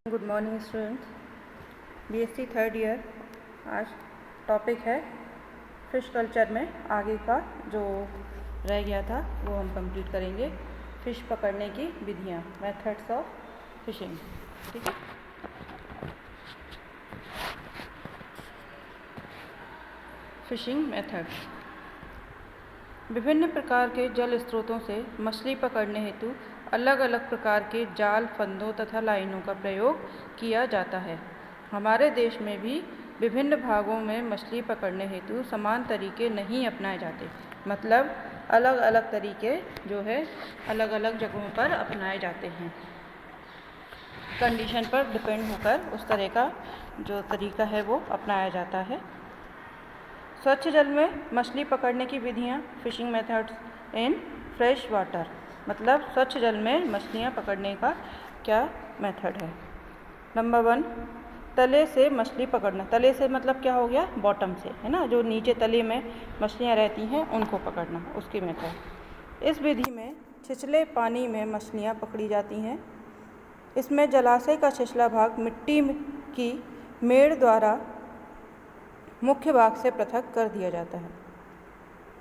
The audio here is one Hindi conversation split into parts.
Good morning students, BSc third year. आज टॉपिक है फिश कल्चर में आगे का जो रह गया था वो हम कंप्लीट करेंगे। फ़िश पकड़ने की विधियाँ, मेथड्स ऑफ फिशिंग। ठीक है, फिशिंग मेथड्स। विभिन्न प्रकार के जल स्रोतों से मछली पकड़ने हेतु अलग अलग प्रकार के जाल, फंदों तथा लाइनों का प्रयोग किया जाता है। हमारे देश में भी विभिन्न भागों में मछली पकड़ने हेतु समान तरीके नहीं अपनाए जाते, मतलब अलग अलग तरीके जो है अलग अलग जगहों पर अपनाए जाते हैं। कंडीशन पर डिपेंड होकर उस तरह का जो तरीका है वो अपनाया जाता है। स्वच्छ जल में मछली पकड़ने की विधियाँ, fishing methods in fresh water, मतलब स्वच्छ जल में मछलियाँ पकड़ने का क्या मेथड है। नंबर 1, तले से मछली पकड़ना। तले से मतलब क्या हो गया, बॉटम से, है ना, जो नीचे तले में मछलियाँ रहती हैं उनको पकड़ना, उसकी मेथड। इस विधि में छिछले पानी में मछलियाँ पकड़ी जाती हैं। इसमें जलाशय का छिछला भाग मिट्टी की मेड़ द्वारा मुख्य भाग से पृथक कर दिया जाता है।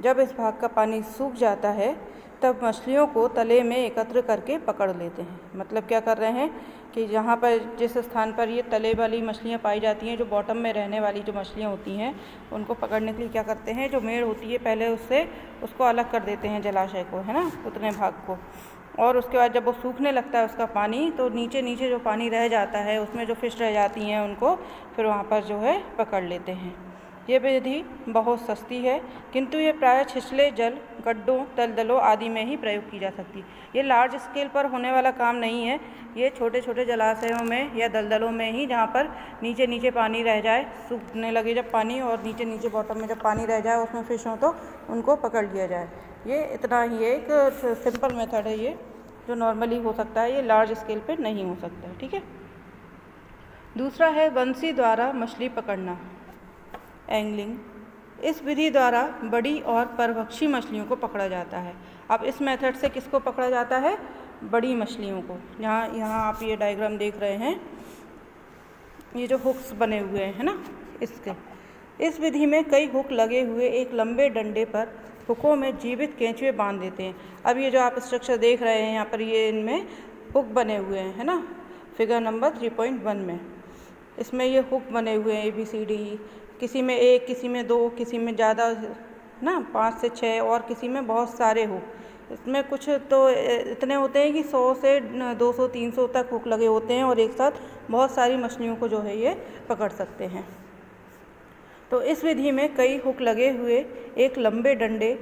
जब इस भाग का पानी सूख जाता है तब मछलियों को तले में एकत्र करके पकड़ लेते हैं। मतलब क्या कर रहे हैं कि जहाँ पर जिस स्थान पर ये तले वाली मछलियाँ पाई जाती हैं, जो बॉटम में रहने वाली जो मछलियाँ होती हैं, उनको पकड़ने के लिए क्या करते हैं, जो मेड़ होती है पहले उसको अलग कर देते हैं, जलाशय को, है ना, उतने भाग को। और उसके बाद जब वो सूखने लगता है उसका पानी, तो नीचे नीचे जो पानी रह जाता है उसमें जो फिश रह जाती हैं उनको फिर वहाँ पर जो है पकड़ लेते हैं। ये विधि बहुत सस्ती है, किंतु ये प्रायः छिछले जल, गड्ढों, दलदलों आदि में ही प्रयोग की जा सकती है। ये लार्ज स्केल पर होने वाला काम नहीं है, ये छोटे छोटे जलाशयों में या दलदलों में ही, जहाँ पर नीचे नीचे पानी रह जाए, सूखने लगे जब पानी और नीचे नीचे बॉटम में जब पानी रह जाए उसमें फिश हो तो उनको पकड़ लिया जाए। ये इतना ही एक सिंपल मेथड है, ये जो नॉर्मली हो सकता है, ये लार्ज स्केल पर नहीं हो सकता है। ठीक है। दूसरा है बंसी द्वारा मछली पकड़ना, एंगलिंग। इस विधि द्वारा बड़ी और परभक्षी मछलियों को पकड़ा जाता है। अब इस मेथड से किसको पकड़ा जाता है, बड़ी मछलियों को। यहाँ आप ये डायग्राम देख रहे हैं, ये जो हुक्स बने हुए हैं ना, इसके इस विधि में कई हुक लगे हुए एक लंबे डंडे पर हुकों में जीवित केंचुए बांध देते हैं। अब ये जो आप स्ट्रक्चर देख रहे हैं यहाँ पर, ये इनमें हुक बने हुए हैं, है ना, फिगर नंबर 3.1 में इसमें ये हुक बने हुए हैं ABCD, किसी में 1, किसी में 2, किसी में ज़्यादा ना 5 से 6 और किसी में बहुत सारे हुक। इसमें कुछ तो इतने होते हैं कि 100 से 200 300 तक हुक लगे होते हैं और एक साथ बहुत सारी मछलियों को जो है ये पकड़ सकते हैं। तो इस विधि में कई हुक लगे हुए एक लंबे डंडे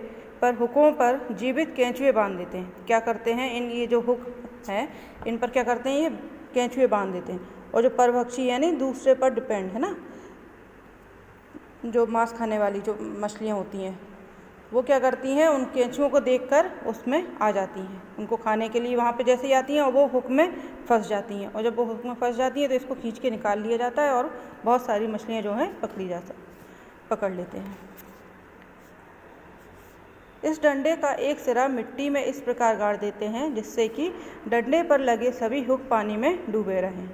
पर हुकों पर जीवित केंचुए बांध देते हैं। क्या करते हैं, ये जो हुक हैं इन पर क्या करते हैं, ये केंचुए बांध देते हैं। और जो परभक्षी यानी दूसरे पर डिपेंड, है ना, जो मांस खाने वाली जो मछलियाँ होती हैं, वो क्या करती हैं, उन केंचुओं को देखकर उसमें आ जाती हैं, उनको खाने के लिए वहाँ पे जैसे ही आती हैं और वो हुक में फंस जाती हैं। और जब वो हुक में फंस जाती हैं तो इसको खींच के निकाल लिया जाता है और बहुत सारी मछलियाँ जो हैं पकड़ लेते हैं। इस डंडे का एक सिरा मिट्टी में इस प्रकार गाड़ देते हैं जिससे कि डंडे पर लगे सभी हुक पानी में डूबे रहें।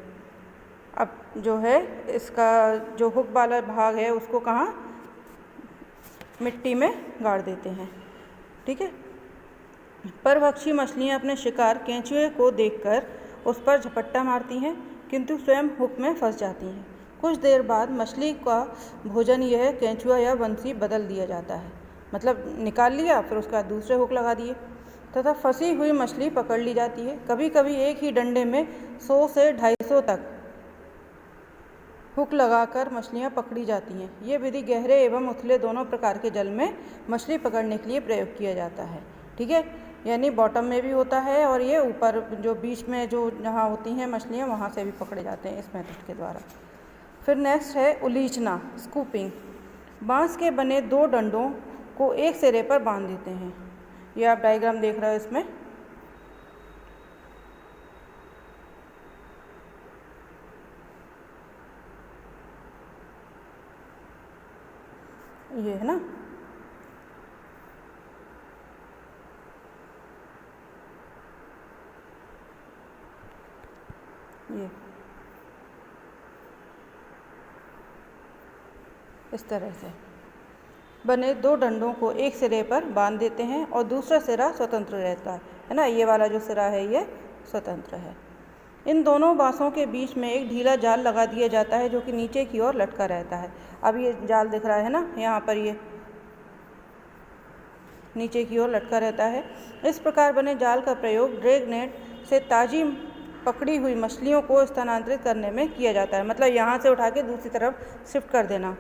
अब जो है इसका जो हुक वाला भाग है उसको कहाँ, मिट्टी में गाड़ देते हैं। ठीक है। परभक्षी मछलियाँ अपने शिकार केंचुए को देखकर उस पर झपट्टा मारती हैं, किंतु स्वयं हुक में फंस जाती हैं। कुछ देर बाद मछली का भोजन यह केंचुआ या बंसी बदल दिया जाता है, मतलब निकाल लिया फिर उसके बाद दूसरे हुक लगा दिए, तथा फंसी हुई मछली पकड़ ली जाती है। कभी कभी एक ही डंडे में 100 से 250 तक हुक लगाकर मछलियाँ पकड़ी जाती हैं। ये विधि गहरे एवं उथले दोनों प्रकार के जल में मछली पकड़ने के लिए प्रयोग किया जाता है। ठीक है, यानी बॉटम में भी होता है और ये ऊपर जो बीच में जो जहाँ होती हैं मछलियाँ वहाँ से भी पकड़े जाते हैं इस मेथड के द्वारा। फिर नेक्स्ट है उलीचना, स्कूपिंग। बांस के बने 2 डंडों को एक सिरे पर बांध देते हैं। ये आप डायग्राम देख रहे हो, इसमें ये है ना, इस तरह से बने दो डंडों को एक सिरे पर बांध देते हैं और दूसरा सिरा स्वतंत्र रहता है ना। ये वाला जो सिरा है ये स्वतंत्र है। इन दोनों बाँसों के बीच में एक ढीला जाल लगा दिया जाता है जो कि नीचे की ओर लटका रहता है। अब ये जाल दिख रहा है ना, यहाँ पर ये नीचे की ओर लटका रहता है। इस प्रकार बने जाल का प्रयोग ड्रैग नेट से ताज़ी पकड़ी हुई मछलियों को स्थानांतरित करने में किया जाता है। मतलब यहाँ से उठा के दूसरी तरफ शिफ्ट कर देना।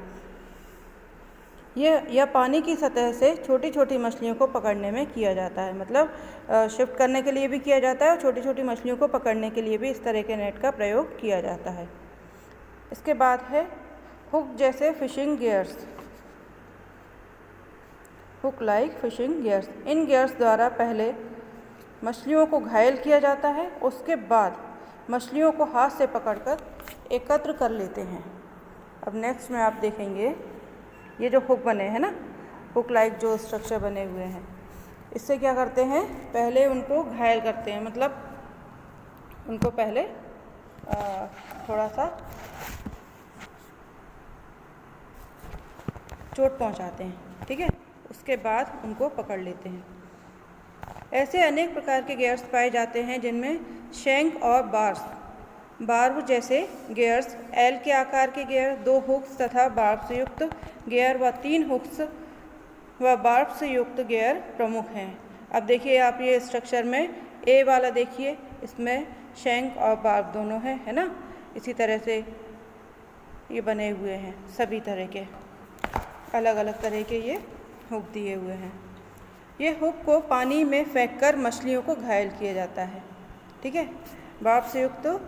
यह पानी की सतह से छोटी छोटी मछलियों को पकड़ने में किया जाता है। मतलब शिफ्ट करने के लिए भी किया जाता है और छोटी छोटी मछलियों को पकड़ने के लिए भी इस तरह के नेट का प्रयोग किया जाता है। इसके बाद है हुक जैसे fishing gears, hook like fishing gears. इन गियर्स द्वारा पहले मछलियों को घायल किया जाता है, उसके बाद मछलियों को हाथ से पकड़कर एकत्र कर लेते हैं। अब नेक्स्ट में आप देखेंगे ये जो हुक बने हैं ना, हुक लाइक जो स्ट्रक्चर बने हुए हैं, इससे क्या करते हैं, पहले उनको घायल करते हैं। मतलब उनको पहले थोड़ा सा चोट पहुंचाते हैं, ठीक है, उसके बाद उनको पकड़ लेते हैं। ऐसे अनेक प्रकार के गियर्स पाए जाते हैं जिनमें शैंक और बार्ब जैसे गियर्स, एल के आकार के गियर, 2 हुक्स तथा बार्ब से युक्त गियर व 3 हुक्स व बार्ब से युक्त गियर प्रमुख हैं। अब देखिए आप ये स्ट्रक्चर में ए वाला देखिए, इसमें शैंक और बार्ब दोनों हैं, है ना। इसी तरह से ये बने हुए हैं, सभी तरह के अलग अलग तरह के ये हुक दिए हुए हैं। ये हुक को पानी में फेंककर मछलियों को घायल किया जाता है, ठीक है। बार्ब से युक्त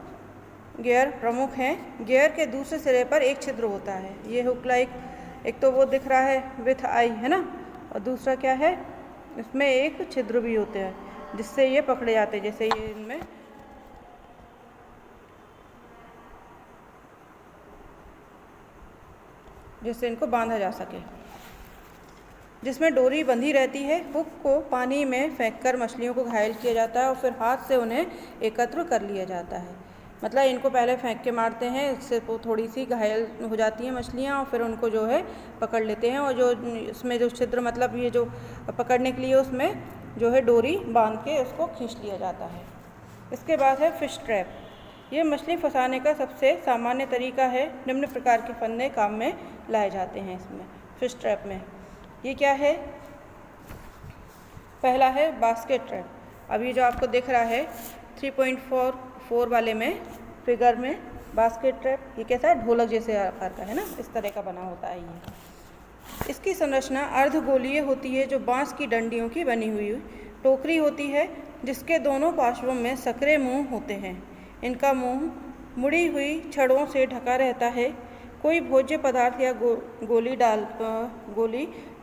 गियर प्रमुख हैं। गियर के दूसरे सिरे पर एक छिद्र होता है। ये हुक लाइक, एक तो वो दिख रहा है विथ आई, है ना, और दूसरा क्या है, इसमें एक छिद्र भी होते हैं जिससे ये पकड़े जाते हैं। जैसे ये इनमें जिससे इनको बांधा जा सके, जिसमें डोरी बंधी रहती है। हुक को पानी में फेंककर मछलियों को घायल किया जाता है और फिर हाथ से उन्हें एकत्र कर लिया जाता है। मतलब इनको पहले फेंक के मारते हैं, इससे वो थोड़ी सी घायल हो जाती हैं मछलियाँ और फिर उनको जो है पकड़ लेते हैं। और जो उसमें जो छिद्र, मतलब ये जो पकड़ने के लिए उसमें जो है डोरी बांध के उसको खींच लिया जाता है। इसके बाद है फिश ट्रैप। ये मछली फंसाने का सबसे सामान्य तरीका है। निम्न प्रकार के फंदे काम में लाए जाते हैं इसमें, फिश ट्रैप में। ये क्या है, पहला है बास्केट ट्रैप। अब ये जो आपको दिख रहा है 3.4 वाले में फिगर में बास्केट ट्रैप, ये कैसा है, ढोलक जैसे आकार का है ना, इस तरह का बना होता है ये। इसकी संरचना अर्धगोलीय होती है जो बांस की डंडियों की बनी हुई टोकरी होती है जिसके दोनों पार्श्वों में सकरे मुंह होते हैं। इनका मुंह मुड़ी हुई छड़ों से ढका रहता है। कोई भोज्य पदार्थ या गोली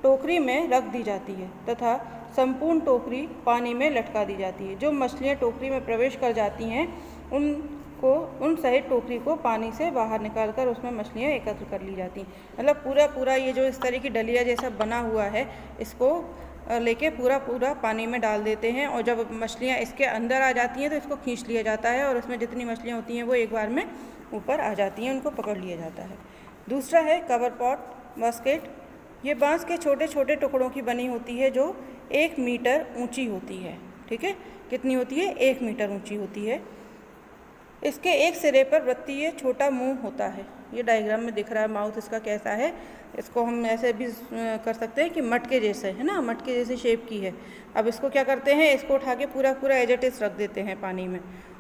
टोकरी में रख दी जाती है तथा संपूर्ण टोकरी पानी में लटका दी जाती है। जो मछलियाँ टोकरी में प्रवेश कर जाती हैं उन सहित टोकरी को पानी से बाहर निकालकर उसमें मछलियाँ एकत्र कर ली जाती हैं। मतलब पूरा ये जो इस तरह की डलिया जैसा बना हुआ है, इसको लेके पूरा पानी में डाल देते हैं और जब मछलियाँ इसके अंदर आ जाती हैं तो इसको खींच लिया जाता है और इसमें जितनी मछलियाँ होती हैं वो एक बार में ऊपर आ जाती हैं, उनको पकड़ लिया जाता है। दूसरा है कवर पॉट बास्केट। ये बांस के छोटे छोटे टुकड़ों की बनी होती है जो 1 मीटर ऊंची होती है, ठीक है। कितनी होती है, 1 मीटर ऊंची होती है। इसके एक सिरे पर वृत्तीय छोटा मुंह होता है। ये डायग्राम में दिख रहा है माउथ इसका कैसा है। इसको हम ऐसे भी कर सकते हैं कि मटके जैसे, है ना, मटके जैसे शेप की है। अब इसको क्या करते हैं, इसको उठा के पूरा एज इट इज़ रख देते हैं पानी में,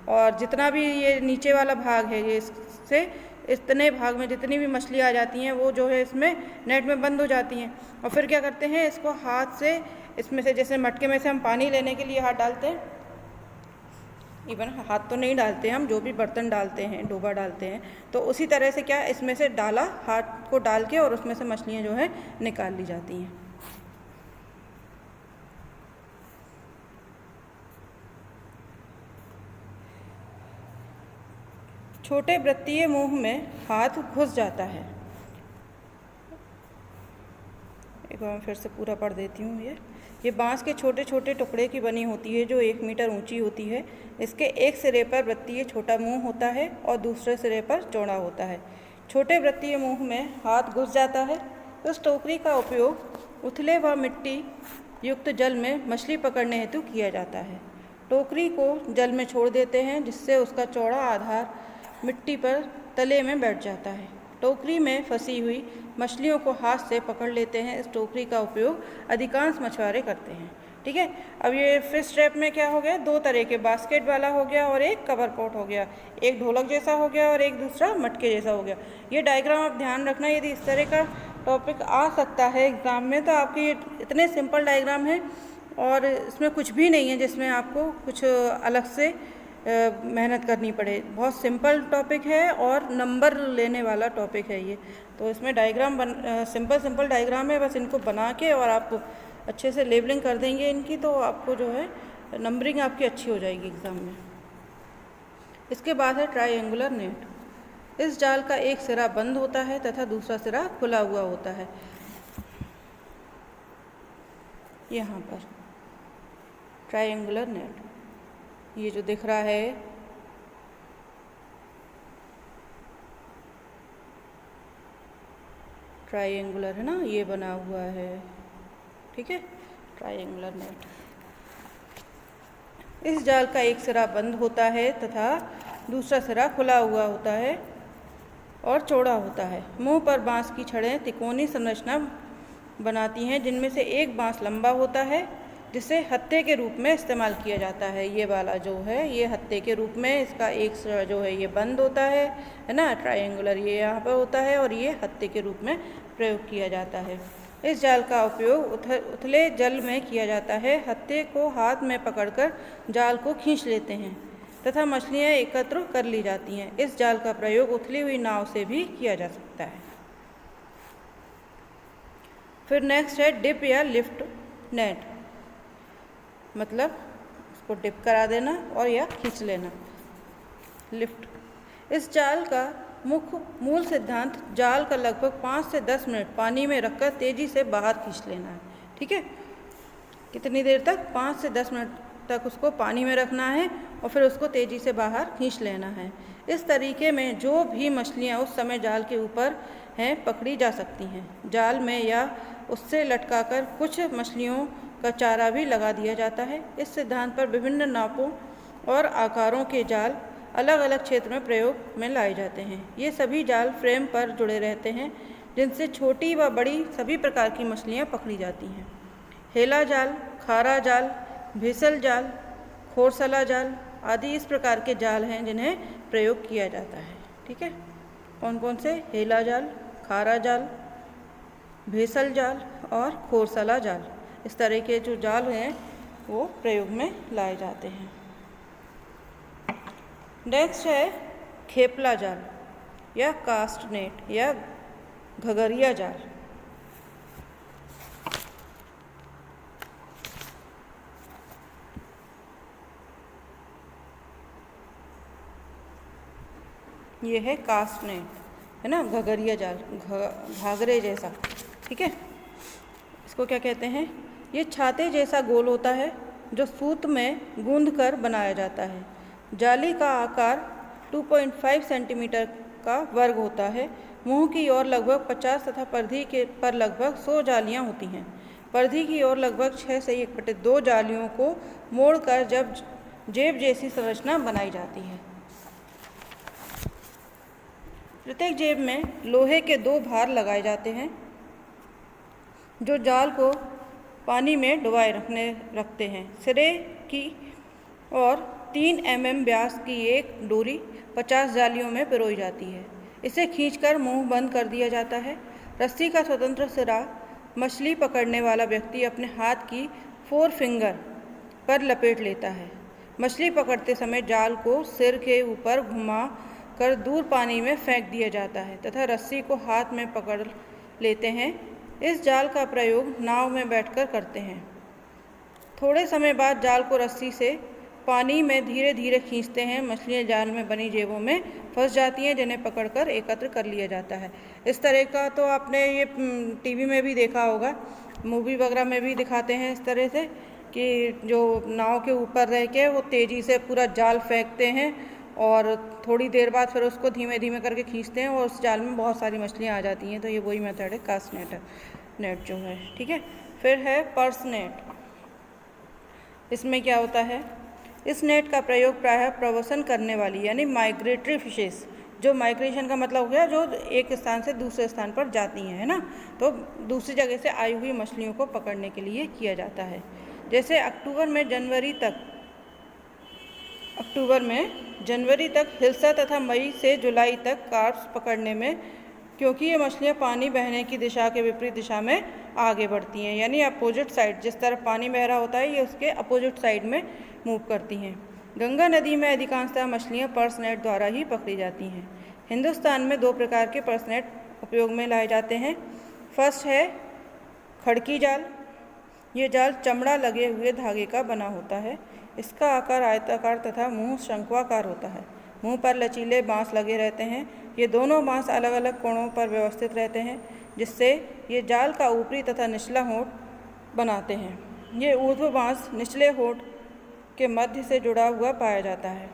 और जितना भी ये नीचे वाला भाग है, ये इससे इतने भाग में जितनी भी मछली आ जाती हैं वो जो है इसमें नेट में बंद हो जाती हैं। और फिर क्या करते हैं, इसको हाथ से इसमें से, जैसे मटके में से हम पानी लेने के लिए हाथ डालते हैं, इवन हाथ तो नहीं डालते हम, जो भी बर्तन डालते हैं, डोबा डालते हैं, तो उसी तरह से क्या इसमें से डाला, हाथ को डाल के और उसमें से मछलियाँ जो है निकाल ली जाती हैं। छोटे वृत्तीय मुंह में हाथ घुस जाता है। एक बार मैं फिर से पूरा पढ़ देती हूँ। ये बांस के छोटे छोटे टुकड़े की बनी होती है जो 1 मीटर ऊंची होती है। इसके एक सिरे पर वृत्तीय छोटा मुंह होता है और दूसरे सिरे पर चौड़ा होता है। छोटे वृत्तीय मुंह में हाथ घुस जाता है। उस टोकरी का उपयोग उथले व मिट्टी युक्त जल में मछली पकड़ने हेतु किया जाता है। टोकरी को जल में छोड़ देते हैं, जिससे उसका चौड़ा आधार मिट्टी पर तले में बैठ जाता है। टोकरी में फंसी हुई मछलियों को हाथ से पकड़ लेते हैं। इस टोकरी का उपयोग अधिकांश मछुआरे करते हैं। ठीक है, अब ये फिश ट्रैप में क्या हो गया, दो तरह के, बास्केट वाला हो गया और एक कवर पॉट हो गया, एक ढोलक जैसा हो गया और एक दूसरा मटके जैसा हो गया। ये डायग्राम आप ध्यान रखना, यदि इस तरह का टॉपिक आ सकता है एग्ज़ाम में तो आपके ये इतने सिंपल डायग्राम है और इसमें कुछ भी नहीं है जिसमें आपको कुछ अलग से मेहनत करनी पड़े। बहुत सिंपल टॉपिक है और नंबर लेने वाला टॉपिक है ये। तो इसमें डायग्राम सिंपल डायग्राम है, बस इनको बना के और आप अच्छे से लेबलिंग कर देंगे इनकी, तो आपको जो है नंबरिंग आपकी अच्छी हो जाएगी एग्ज़ाम में। इसके बाद है ट्रायंगुलर नेट। इस जाल का एक सिरा बंद होता है तथा दूसरा सिरा खुला हुआ होता है। यहाँ पर ट्रायंगुलर नेट, ये जो दिख रहा है ट्रायंगुलर है ना, ये बना हुआ है। ठीक है, ट्रायंगुलर नेट। इस जाल का एक सिरा बंद होता है तथा दूसरा सिरा खुला हुआ होता है और चौड़ा होता है। मुंह पर बांस की छड़ें तिकोनी संरचना बनाती हैं, जिनमें से एक बांस लंबा होता है जिसे हत्थे के रूप में इस्तेमाल किया जाता है। ये वाला जो है ये हत्थे के रूप में, इसका एक जो है ये बंद होता है ना, ट्रायंगुलर ये यहाँ पर होता है और ये हत्थे के रूप में प्रयोग किया जाता है। इस जाल का उपयोग उथले जल में किया जाता है। हत्थे को हाथ में पकड़कर जाल को खींच लेते हैं तथा मछलियाँ एकत्र कर ली जाती हैं। इस जाल का प्रयोग उथली हुई नाव से भी किया जा सकता है। फिर नेक्स्ट है डिप या लिफ्ट नेट, मतलब उसको डिप करा देना और या खींच लेना, लिफ्ट। इस जाल का मुख्य मूल सिद्धांत जाल का लगभग 5 से 10 मिनट पानी में रखकर तेज़ी से बाहर खींच लेना है। ठीक है, कितनी देर तक, 5 से 10 मिनट तक उसको पानी में रखना है और फिर उसको तेज़ी से बाहर खींच लेना है। इस तरीके में जो भी मछलियाँ उस समय जाल के ऊपर हैं पकड़ी जा सकती हैं। जाल में या उससे लटकाकर कुछ मछलियों का चारा भी लगा दिया जाता है। इस सिद्धांत पर विभिन्न नापों और आकारों के जाल अलग अलग क्षेत्र में प्रयोग में लाए जाते हैं। ये सभी जाल फ्रेम पर जुड़े रहते हैं, जिनसे छोटी व बड़ी सभी प्रकार की मछलियाँ पकड़ी जाती हैं। हेला जाल, खारा जाल, भेसल जाल, खोरसला जाल आदि इस प्रकार के जाल हैं जिन्हें प्रयोग किया जाता है। ठीक है, कौन कौन से, हेला जाल, खारा जाल, भेसल जाल और खोरसला जाल, इस तरह के जो जाल हैं वो प्रयोग में लाए जाते हैं। नेक्स्ट है खेपला जाल या कास्ट नेट या घगरिया जाल। ये है कास्ट नेट, है ना, घगरिया जाल, घाघरे जैसा। ठीक है, इसको क्या कहते हैं, ये छाते जैसा गोल होता है जो सूत में गूंद कर बनाया जाता है। जाली का आकार 2.5 सेंटीमीटर का वर्ग होता है। मुंह की ओर लगभग 50 तथा परिधि के पर लगभग 100 जालियां होती हैं। परिधि की ओर लगभग 6 से 1/2 जालियों को मोड़कर जब जेब जैसी संरचना बनाई जाती है। प्रत्येक जेब में लोहे के 2 भार लगाए जाते हैं जो जाल को पानी में डुबाए रखते हैं। सिरे की और 3 mm व्यास की एक डोरी 50 जालियों में पिरोई जाती है। इसे खींचकर मुंह बंद कर दिया जाता है। रस्सी का स्वतंत्र सिरा मछली पकड़ने वाला व्यक्ति अपने हाथ की 4 फिंगर पर लपेट लेता है। मछली पकड़ते समय जाल को सिर के ऊपर घुमा कर दूर पानी में फेंक दिया जाता है तथा रस्सी को हाथ में पकड़ लेते हैं। इस जाल का प्रयोग नाव में बैठकर करते हैं। थोड़े समय बाद जाल को रस्सी से पानी में धीरे धीरे खींचते हैं। मछलियाँ जाल में बनी जेबों में फंस जाती हैं, जिन्हें पकड़कर एकत्र कर लिया जाता है। इस तरह का तो आपने ये टीवी में भी देखा होगा, मूवी वगैरह में भी दिखाते हैं इस तरह से कि जो नाव के ऊपर रह के वो तेज़ी से पूरा जाल फेंकते हैं और थोड़ी देर बाद फिर उसको धीमे धीमे करके खींचते हैं और उस जाल में बहुत सारी मछलियाँ आ जाती हैं। तो ये वही मेथड है कास्ट नेट जो है, ठीक है। फिर है पर्स नेट। इसमें क्या होता है, इस नेट का प्रयोग प्रायः प्रवासन करने वाली यानी माइग्रेटरी फिशेस, जो माइग्रेशन का मतलब हो गया जो एक स्थान से दूसरे स्थान पर जाती हैं, है ना, तो दूसरी जगह से आई हुई मछलियों को पकड़ने के लिए किया जाता है। जैसे अक्टूबर में जनवरी तक हिल्सा तथा मई से जुलाई तक कार्प्स पकड़ने में, क्योंकि ये मछलियाँ पानी बहने की दिशा के विपरीत दिशा में आगे बढ़ती हैं, यानी अपोजिट साइड, जिस तरफ पानी बह रहा होता है ये उसके अपोजिट साइड में मूव करती हैं। गंगा नदी में अधिकांशतः मछलियाँ पर्स नेट द्वारा ही पकड़ी जाती हैं। हिंदुस्तान में 2 प्रकार के पर्स नेट उपयोग में लाए जाते हैं। फर्स्ट है खड़की जाल। ये जाल चमड़ा लगे हुए धागे का बना होता है। इसका आकार आयताकार तथा मुंह शंक्वाकार होता है। मुंह पर लचीले बांस लगे रहते हैं। ये दोनों बांस अलग अलग कोणों पर व्यवस्थित रहते हैं, जिससे ये जाल का ऊपरी तथा निचला होंठ बनाते हैं। ये ऊर्ध्व बांस निचले होंठ के मध्य से जुड़ा हुआ पाया जाता है,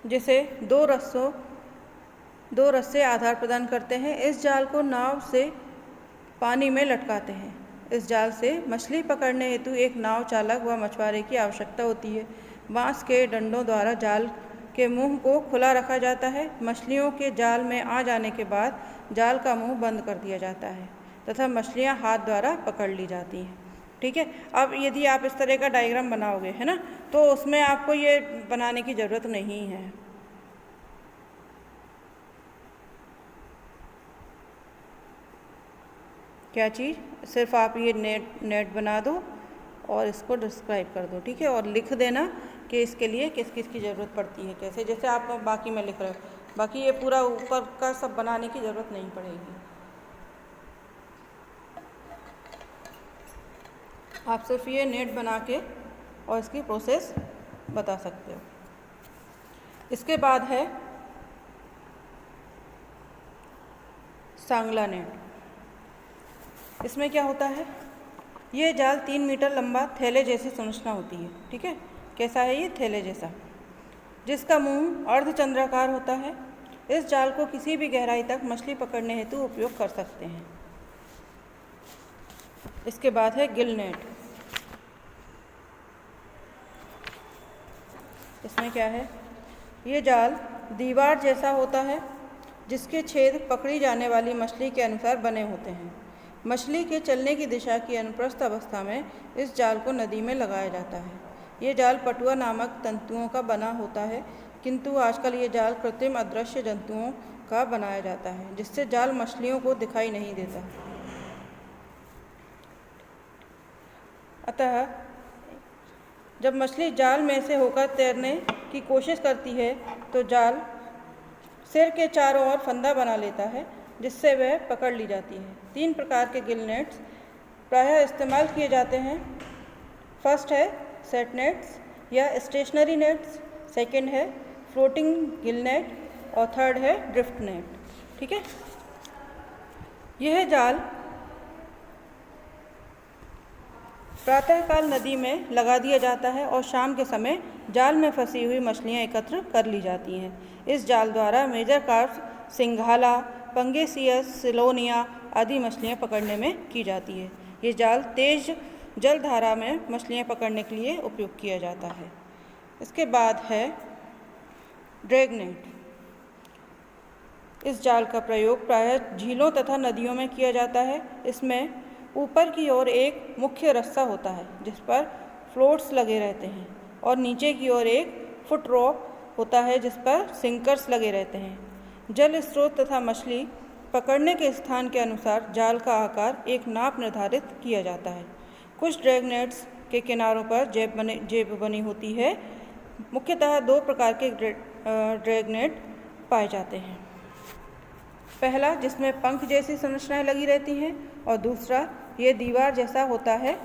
जिसे दो रस्से आधार प्रदान करते हैं। इस जाल को नाव से पानी में लटकाते हैं। इस जाल से मछली पकड़ने हेतु एक नाव चालक व मछुआरे की आवश्यकता होती है। बांस के डंडों द्वारा जाल के मुंह को खुला रखा जाता है। मछलियों के जाल में आ जाने के बाद जाल का मुंह बंद कर दिया जाता है तथा मछलियां हाथ द्वारा पकड़ ली जाती हैं, ठीक है। अब यदि आप इस तरह का डायग्राम बनाओगे, है ना, तो उसमें आपको ये बनाने की ज़रूरत नहीं है। क्या चीज़, सिर्फ आप ये नेट बना दो और इसको डिस्क्राइब कर दो, ठीक है, और लिख देना कि इसके लिए किस किस की ज़रूरत पड़ती है, कैसे, जैसे आप बाकी में लिख रहे हो। बाकी ये पूरा ऊपर का सब बनाने की ज़रूरत नहीं पड़ेगी। आप सिर्फ ये नेट बना के और इसकी प्रोसेस बता सकते हो। इसके बाद है सांगला नेट। इसमें क्या होता है, ये जाल 3 मीटर लंबा थैले जैसी संरचना होती है, ठीक है। कैसा है ये, थैले जैसा, जिसका मुंह अर्धचंद्राकार होता है। इस जाल को किसी भी गहराई तक मछली पकड़ने हेतु उपयोग कर सकते हैं। इसके बाद है गिल नेट। इसमें क्या है, ये जाल दीवार जैसा होता है, जिसके छेद पकड़ी जाने वाली मछली के अनुसार बने होते हैं। मछली के चलने की दिशा की अनुप्रस्थ अवस्था में इस जाल को नदी में लगाया जाता है। ये जाल पटुआ नामक तंतुओं का बना होता है, किंतु आजकल ये जाल कृत्रिम अदृश्य जंतुओं का बनाया जाता है, जिससे जाल मछलियों को दिखाई नहीं देता। अतः जब मछली जाल में से होकर तैरने की कोशिश करती है तो जाल सिर के चारों ओर फंदा बना लेता है, जिससे वह पकड़ ली जाती है। 3 प्रकार के गिल नेट्स प्रायः इस्तेमाल किए जाते हैं। फर्स्ट है सेट नेट्स या स्टेशनरी नेट्स, सेकंड है फ्लोटिंग गिल नेट और थर्ड है ड्रिफ्ट नेट, ठीक है। यह जाल प्रातःकाल नदी में लगा दिया जाता है और शाम के समय जाल में फंसी हुई मछलियां एकत्र कर ली जाती हैं। इस जाल द्वारा मेजर कार्प्स, सिंघाला, पंगेसियस, सिलोनिया आदि मछलियां पकड़ने में की जाती है। ये जाल तेज जलधारा में मछलियां पकड़ने के लिए उपयोग किया जाता है। इसके बाद है ड्रैग नेट। इस जाल का प्रयोग प्रायः झीलों तथा नदियों में किया जाता है। इसमें ऊपर की ओर एक मुख्य रस्सा होता है जिस पर फ्लोट्स लगे रहते हैं और नीचे की ओर एक फुट रॉक होता है जिस पर सिंकर्स लगे रहते हैं। जल स्रोत तथा मछली पकड़ने के स्थान के अनुसार जाल का आकार एक नाप निर्धारित किया जाता है। कुछ ड्रैग नेट्स के किनारों पर जेब बनी होती है। मुख्यतः 2 प्रकार के ड्रैग नेट पाए जाते हैं। पहला जिसमें पंख जैसी संरचनाएं लगी रहती हैं और दूसरा ये दीवार जैसा होता है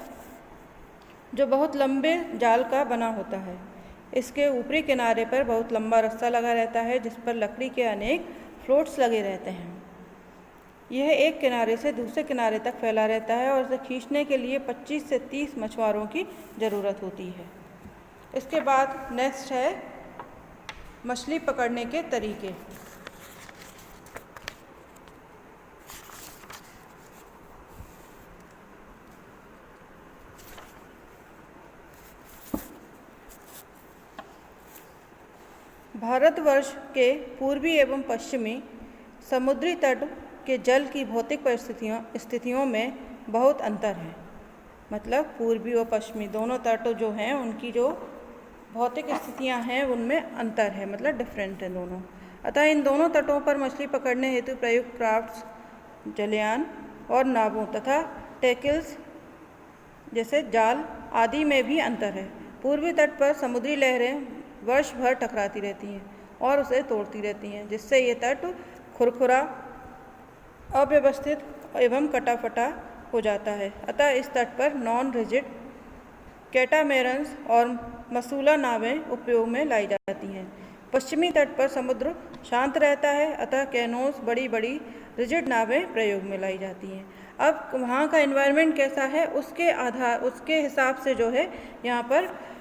जो बहुत लंबे जाल का बना होता है। इसके ऊपरी किनारे पर बहुत लंबा रस्सा लगा रहता है जिस पर लकड़ी के अनेक फ्लोट्स लगे रहते हैं। यह एक किनारे से दूसरे किनारे तक फैला रहता है और इसे खींचने के लिए 25 से 30 मछुआरों की ज़रूरत होती है। इसके बाद नेक्स्ट है मछली पकड़ने के तरीके। भारतवर्ष के पूर्वी एवं पश्चिमी समुद्री तट के जल की भौतिक स्थितियों में बहुत अंतर है। मतलब पूर्वी और पश्चिमी दोनों तट जो हैं उनकी जो भौतिक स्थितियां हैं उनमें अंतर है, मतलब डिफरेंट है दोनों। अतः इन दोनों तटों पर मछली पकड़ने हेतु प्रयुक्त क्राफ्ट्स, जलयान और नावों तथा टैकल्स जैसे जाल आदि में भी अंतर है। पूर्वी तट पर समुद्री लहरें वर्ष भर टकराती रहती हैं और उसे तोड़ती रहती हैं, जिससे ये तट खुरखुरा, अव्यवस्थित एवं कटाफटा हो जाता है। अतः इस तट पर नॉन रिजिड कैटामेरन्स और मसूला नावें उपयोग में लाई जाती हैं। पश्चिमी तट पर समुद्र शांत रहता है, अतः कैनोस, बड़ी बड़ी रिजिड नावें प्रयोग में लाई जाती हैं। अब वहाँ का एनवायरनमेंट कैसा है उसके हिसाब से जो है यहाँ पर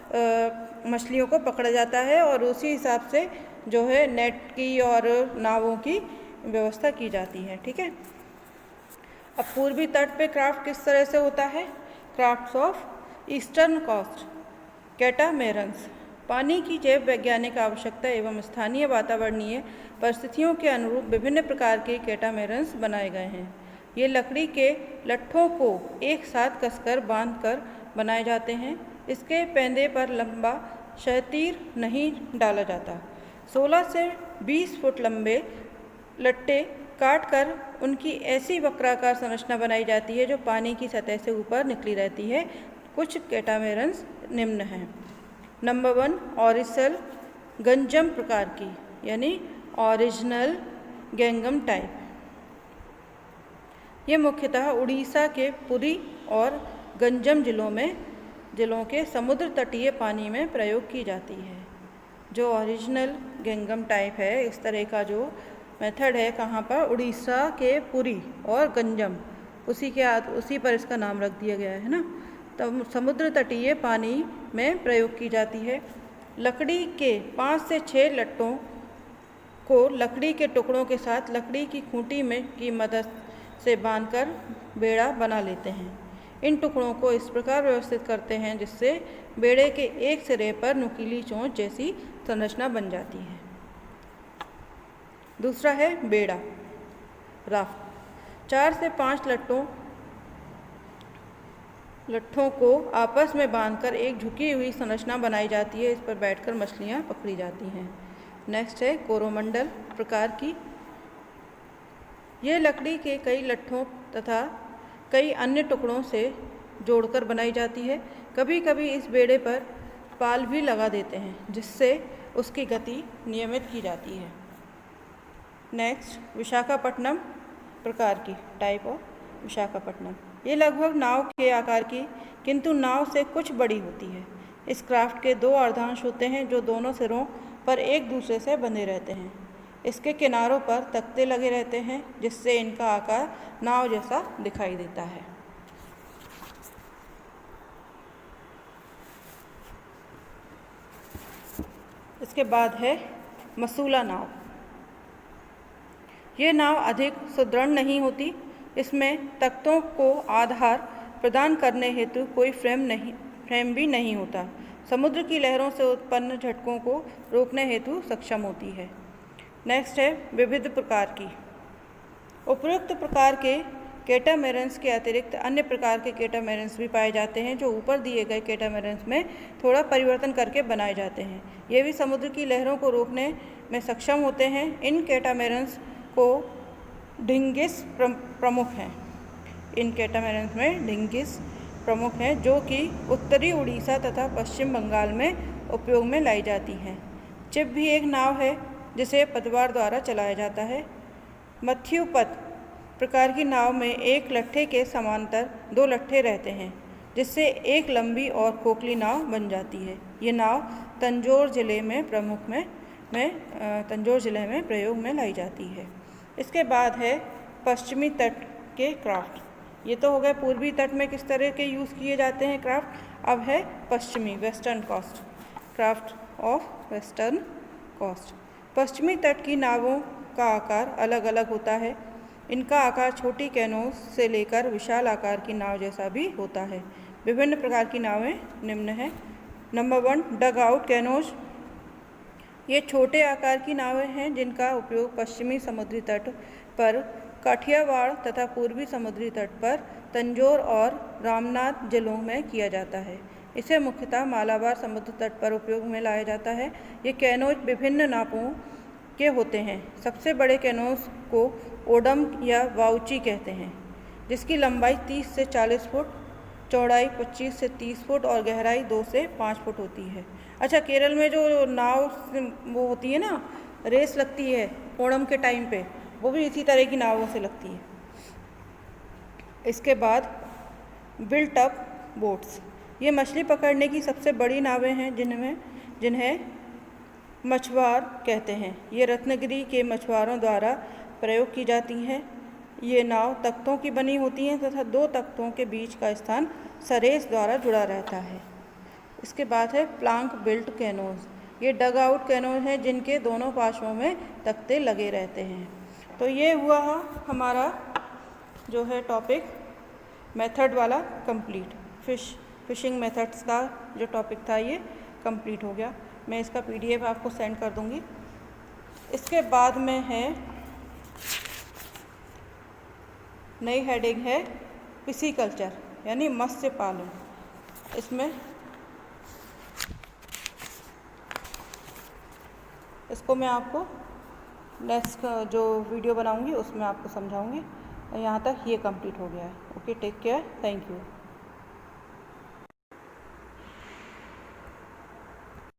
मछलियों को पकड़ा जाता है और उसी हिसाब से जो है नेट की और नावों की व्यवस्था की जाती है। ठीक है। अब पूर्वी तट पे क्राफ्ट किस तरह से होता है? Crafts of eastern coast catamarans. पानी की जैव वैज्ञानिक आवश्यकता एवं स्थानीय वातावरणीय परिस्थितियों के अनुरूप विभिन्न प्रकार के कैटामेरन्स बनाए गए हैं। ये लकड़ी के लट्ठों को एक साथ कसकर बांधकर बनाए जाते हैं। इसके पैंदे पर लंबा क्षैतीर नहीं डाला जाता। 16 से 20 फुट लंबे लट्टे काटकर उनकी ऐसी वक्राकार संरचना बनाई जाती है जो पानी की सतह से ऊपर निकली रहती है। कुछ कैटामेरन्स निम्न हैं। नंबर 1 ऑरिसल गंजम प्रकार की, यानी ओरिजिनल गैंगम टाइप। ये मुख्यतः उड़ीसा के पुरी और गंजम जिलों के समुद्र तटीय पानी में प्रयोग की जाती है। जो ओरिजिनल गैंगम टाइप है, इस तरह का जो मेथड है, कहाँ पर? उड़ीसा के पुरी और गंजम, उसी पर इसका नाम रख दिया गया है ना। तब समुद्र तटीय पानी में प्रयोग की जाती है। लकड़ी के 5 से 6 लट्टों को लकड़ी के टुकड़ों के साथ लकड़ी की खूंटी की मदद से बांधकर बेड़ा बना लेते हैं। इन टुकड़ों को इस प्रकार व्यवस्थित करते हैं जिससे बेड़े के एक सिरे पर नुकीली चोंच जैसी संरचना बन जाती है। दूसरा है बेड़ा राफ्ट। 4 से 5 लट्ठों को आपस में बांधकर एक झुकी हुई संरचना बनाई जाती है। इस पर बैठकर मछलियाँ पकड़ी जाती हैं। नेक्स्ट है कोरोमंडल प्रकार की। यह लकड़ी के कई लट्ठों तथा कई अन्य टुकड़ों से जोड़कर बनाई जाती है। कभी कभी इस बेड़े पर पाल भी लगा देते हैं जिससे उसकी गति नियमित की जाती है। नेक्स्ट विशाखापट्टनम प्रकार की, टाइप ऑफ विशाखापट्टनम। ये लगभग नाव के आकार की किंतु नाव से कुछ बड़ी होती है। इस क्राफ्ट के 2 अर्धांश होते हैं जो दोनों सिरों पर एक दूसरे से बंधे रहते हैं। इसके किनारों पर तख्ते लगे रहते हैं जिससे इनका आकार नाव जैसा दिखाई देता है। इसके बाद है मसूला नाव। ये नाव अधिक सुदृढ़ नहीं होती। इसमें तख्तों को आधार प्रदान करने हेतु कोई फ्रेम भी नहीं होता। समुद्र की लहरों से उत्पन्न झटकों को रोकने हेतु सक्षम होती है। नेक्स्ट है विविध प्रकार की। उपयुक्त प्रकार के कैटामेरन्स के अतिरिक्त अन्य प्रकार के कैटामेरन्स भी पाए जाते हैं जो ऊपर दिए गए कैटामेरन्स में थोड़ा परिवर्तन करके बनाए जाते हैं। ये भी समुद्र की लहरों को रोकने में सक्षम होते हैं। इन कैटामेरन्स को डिंगिस प्रमुख हैं। इन कैटामेरन्स में डिंगिस प्रमुख हैं जो कि उत्तरी उड़ीसा तथा पश्चिम बंगाल में उपयोग में लाई जाती हैं। चिप भी एक नाव है जिसे पतवार द्वारा चलाया जाता है। मत्स्युपत प्रकार की नाव में एक लट्ठे के समांतर 2 लट्ठे रहते हैं जिससे एक लंबी और खोखली नाव बन जाती है। ये नाव तंजौर जिले में प्रयोग में लाई जाती है। इसके बाद है पश्चिमी तट के क्राफ्ट। ये तो हो गए पूर्वी तट में किस तरह के यूज़ किए जाते हैं क्राफ्ट। अब है पश्चिमी western coast. Craft of western coast. पश्चिमी तट की नावों का आकार अलग अलग होता है। इनका आकार छोटी कैनोस से लेकर विशाल आकार की नाव जैसा भी होता है। विभिन्न प्रकार की नावें निम्न हैं। Number 1, dugout canoes. ये छोटे आकार की नावें हैं जिनका उपयोग पश्चिमी समुद्री तट पर काठियावाड़ तथा पूर्वी समुद्री तट पर तंजौर और रामनाथ जिलों में किया जाता है। इसे मुख्यतः मालाबार समुद्र तट पर उपयोग में लाया जाता है। ये कैनोज विभिन्न नापों के होते हैं। सबसे बड़े कैनोस को ओडम या वाउची कहते हैं, जिसकी लंबाई 30 से 40 फुट, चौड़ाई 25 से 30 फुट और गहराई 2 से 5 फुट होती है। अच्छा, केरल में जो नाव वो होती है ना, रेस लगती है ओणम के टाइम पे, वो भी इसी तरह की नावों से लगती है। इसके बाद बिल्ट अप बोट्स। ये मछली पकड़ने की सबसे बड़ी नावें हैं जिन्हें मछुआर कहते हैं। ये रत्नगिरी के मछुआरों द्वारा प्रयोग की जाती हैं। ये नाव तख्तों की बनी होती हैं तथा 2 तख्तों के बीच का स्थान सरेस द्वारा जुड़ा रहता है। इसके बाद है प्लांक बिल्ट कैनोज। ये डग आउट कैनोज हैं जिनके दोनों पार्श्वों में तख्ते लगे रहते हैं। तो ये हुआ हमारा जो है टॉपिक मेथड वाला कंप्लीट। फिशिंग मेथड्स का जो टॉपिक था ये कंप्लीट हो गया। मैं इसका PDF आपको सेंड कर दूंगी। इसके बाद में है नई हेडिंग है पिसीकल्चर यानी मत्स्य पालन। इसको मैं आपको नेक्स्ट जो वीडियो बनाऊंगी उसमें आपको समझाऊंगी। यहाँ तक ये कंप्लीट हो गया है। Okay, take care, thank you.